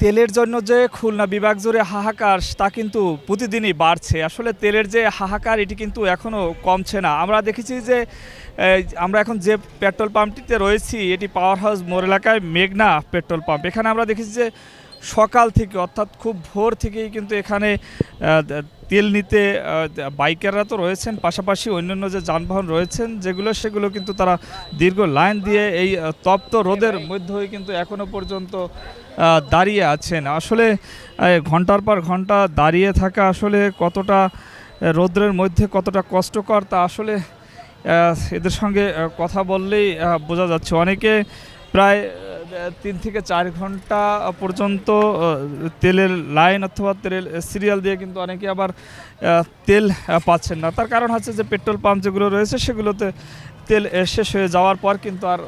তেলের জন্য যে খুলনা বিভাগ জুড়ে হাহাকার তা কিন্তু প্রতিদিনই বাড়ছে। আসলে তেলের যে হাহাকার এটি কিন্তু এখনও কমছে না। আমরা দেখেছি যে আমরা এখন যে পেট্রোল পাম্পটিতে রয়েছি এটি পাওয়ার হাউস মোড় এলাকায় মেঘনা পেট্রোল পাম্প। এখানে আমরা দেখেছি যে সকাল থেকে অর্থাৎ খুব ভোর থেকেই কিন্তু এখানে তেল নিতে বাইকাররা তো রয়েছেন, পাশাপাশি অন্যান্য যে যানবাহন রয়েছেন সেগুলো কিন্তু তারা দীর্ঘ লাইন দিয়ে এই তপ্ত রোদের মধ্যেই কিন্তু এখনও পর্যন্ত দাঁড়িয়ে আছেন। আসলে ঘন্টার পর ঘন্টা দাঁড়িয়ে থাকা আসলে কতটা রৌদ্রের মধ্যে কতটা কষ্টকর তা আসলে এদের সঙ্গে কথা বললেই বোঝা যাচ্ছে। অনেকে প্রায় 3 থেকে 4 ঘন্টা পর্যন্ত তেলের লাইন অথবা তেলের সিরিয়াল দিয়ে কিন্তু অনেকে আবার তেল পাচ্ছেন না। তার কারণ হচ্ছে যে পেট্রোল পাম্প যেগুলো রয়েছে সেগুলোতে তেল শেষ হয়ে যাওয়ার পর কিন্তু আর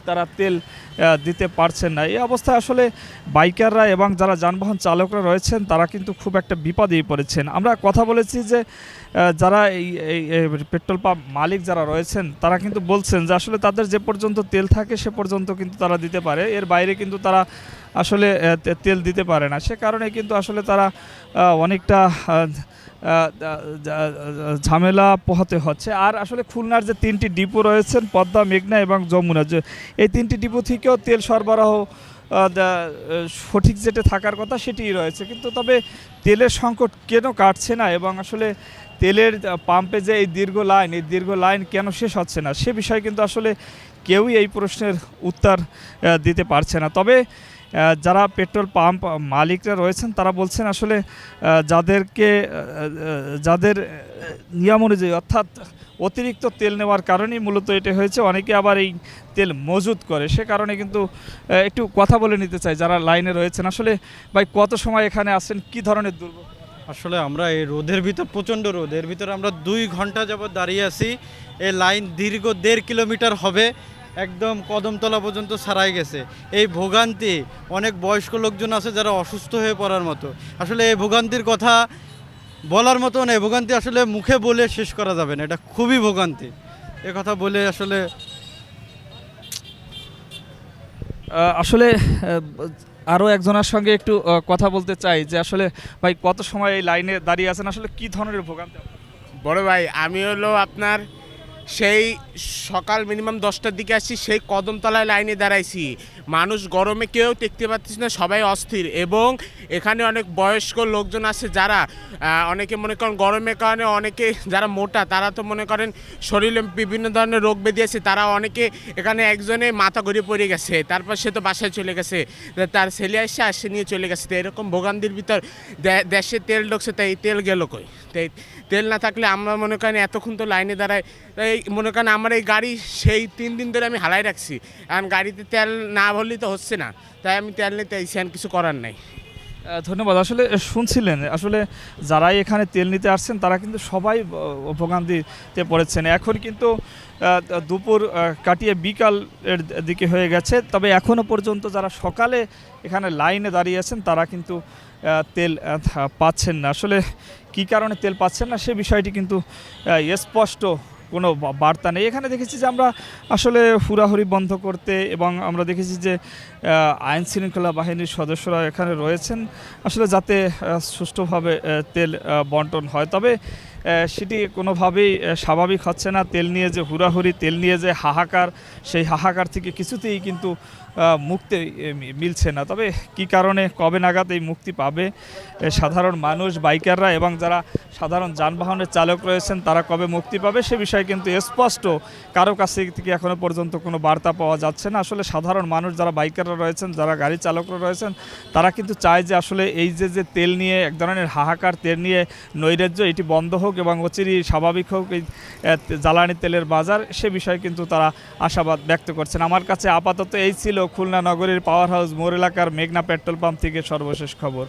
তারা তেল দিতে পারছেন না। এই অবস্থায় আসলে বাইকাররা এবং যারা যানবাহন চালকরা রয়েছেন তারা কিন্তু খুব একটা বিপদেই পড়েছেন। আমরা কথা বলেছি যে যারা এই পেট্রোল পাম্প মালিক যারা রয়েছেন তারা কিন্তু বলছেন যে আসলে তাদের যে পর্যন্ত তেল থাকে সে পর্যন্ত কিন্তু তারা দিতে পারে, এর বাইরে কিন্তু তারা আসলে তেল দিতে পারে না। সে কারণে কিন্তু আসলে তারা অনেকটা ঝামেলা পোহাতে হচ্ছে। আর আসলে খুলনার যে 3টি ডিপো রয়েছেন পদ্মা, মেঘনা এবং যমুনা, যে এই 3টি ডিপো থেকেও তেল সরবরাহ সঠিক যেটা থাকার কথা সেটিই রয়েছে, কিন্তু তবে তেলের সংকট কেন কাটছে না এবং আসলে তেলের পাম্পে যে এই দীর্ঘ লাইন কেন শেষ হচ্ছে না সে বিষয়ে কিন্তু আসলে কেউই এই প্রশ্নের উত্তর দিতে পারছে না। তবে যারা পেট্রোল পাম্প মালিকরা রয়েছেন তারা বলছেন আসলে যাদের নিয়ম অনুযায়ী অর্থাৎ অতিরিক্ত তেল নেওয়ার কারণেই মূলত এটা হয়েছে। অনেকে আবার এই তেল মজুত করে, সে কারণে কিন্তু একটু কথা বলে নিতে চাই যারা লাইনে রয়েছেন। আসলে ভাই কত সময় এখানে আসছেন, কি ধরনের দুর্ভোগ? আসলে আমরা এই রোদের ভিতর, প্রচণ্ড রোদের ভিতরে আমরা 2 ঘন্টা যাবৎ দাঁড়িয়ে আছি। এই লাইন দীর্ঘ 1.5 কিলোমিটার হবে, একদম কদমতলা পর্যন্ত ছাড়াই গেছে। এই ভোগান্তি, অনেক বয়স্ক লোকজন আছে যারা অসুস্থ হয়ে পড়ার মতো। আসলে এই ভোগান্তির কথা বলার মতো না, এই ভোগান্তি আসলে মুখে বলে শেষ করা যাবে না, এটা খুবই ভোগান্তি। এ কথা বলে আসলে আরও একজনের সঙ্গে একটু কথা বলতে চাই যে আসলে ভাই কত সময় এই লাইনে দাঁড়িয়ে আছেন, আসলে কি ধরনের ভোগান্তি? বড় ভাই, আমি হলো আপনার সেই সকাল মিনিমাম 10টার দিকে আসছি, সেই কদমতলায় লাইনে দাঁড়াইছি। মানুষ গরমে কেউ টেকতে পারতেছে না, সবাই অস্থির। এবং এখানে অনেক বয়স্ক লোকজন আছে যারা অনেকে মনে করেন গরমের কারণে, অনেকে যারা মোটা তারা তো মনে করেন শরীরে বিভিন্ন ধরনের রোগ ব্যাধি আছে, তারা অনেকে এখানে একজনে মাথা ঘুরে পড়ে গেছে, তারপর সে তো বাসায় চলে গেছে, তার ছেলে আসে নিয়ে চলে গেছে। তো এরকম ভোগান্তির ভিতর দেশে তেল ঢুকছে, তাই তেল গেল কই? তাই তেল না থাকলে আমরা মনে করেন এতক্ষণ তো লাইনে দাঁড়াই। তাই মনে করেন আমার এই গাড়ি সেই 3 দিন ধরে আমি হালাই রাখছি, কারণ গাড়িতে তেল না ভরলেই তো হচ্ছে না, তাই আমি তেল নিতে চাইছি, আর কিছু করার নাই। ধন্যবাদ। আসলে শুনছিলেন আসলে যারাই এখানে তেল নিতে আসছেন তারা কিন্তু সবাই ভোগান্তিতে পড়েছেন। এখন কিন্তু দুপুর কাটিয়ে বিকালের দিকে হয়ে গেছে, তবে এখনও পর্যন্ত যারা সকালে এখানে লাইনে দাঁড়িয়ে আছেন তারা কিন্তু তেল পাচ্ছেন না। আসলে কী কারণে তেল পাচ্ছেন না সে বিষয়টি কিন্তু স্পষ্ট কোনো বার্তা নেই। এখানে দেখেছি যে আমরা আসলে হুড়াহুড়ি বন্ধ করতে, এবং আমরা দেখেছি যে আইন শৃঙ্খলা বাহিনীর সদস্যরা এখানে রয়েছেন আসলে যাতে সুষ্ঠুভাবে তেল বন্টন হয়, তবে সেটি কোনোভাবেই স্বাভাবিক হচ্ছে না। তেল নিয়ে যে হুড়াহুড়ি, তেল নিয়ে যে হাহাকার, সেই হাহাকার থেকে কিছুতেই কিন্তু মুক্তি মিলছে না। তবে কি কারণে, কবে নাগাদ এই মুক্তি পাবে সাধারণ মানুষ, বাইকাররা এবং যারা সাধারণ যানবাহনের চালক রয়েছেন তারা কবে মুক্তি পাবে সে বিষয়ে কিন্তু স্পষ্ট কারো কাছ থেকে এখনও পর্যন্ত কোনো বার্তা পাওয়া যাচ্ছে না। আসলে সাধারণ মানুষ যারা বাইকাররা রয়েছেন, যারা গাড়ি চালকরা রয়েছেন তারা কিন্তু চায় যে আসলে এই যে তেল নিয়ে এক ধরনের হাহাকার, তেল নিয়ে নৈরাজ্য, এটি বন্ধ হোক এবং অচিরেই স্বাভাবিক হোক এই জ্বালানি তেলের বাজার, সে বিষয়ে কিন্তু তারা আশাবাদ ব্যক্ত করছেন। আমার কাছে আপাতত এই ছিল খুলনা নগরীর পাওয়ার হাউস মোড় এলাকার মেঘনা পেট্রোল পাম্প থেকে সর্বশেষ খবর।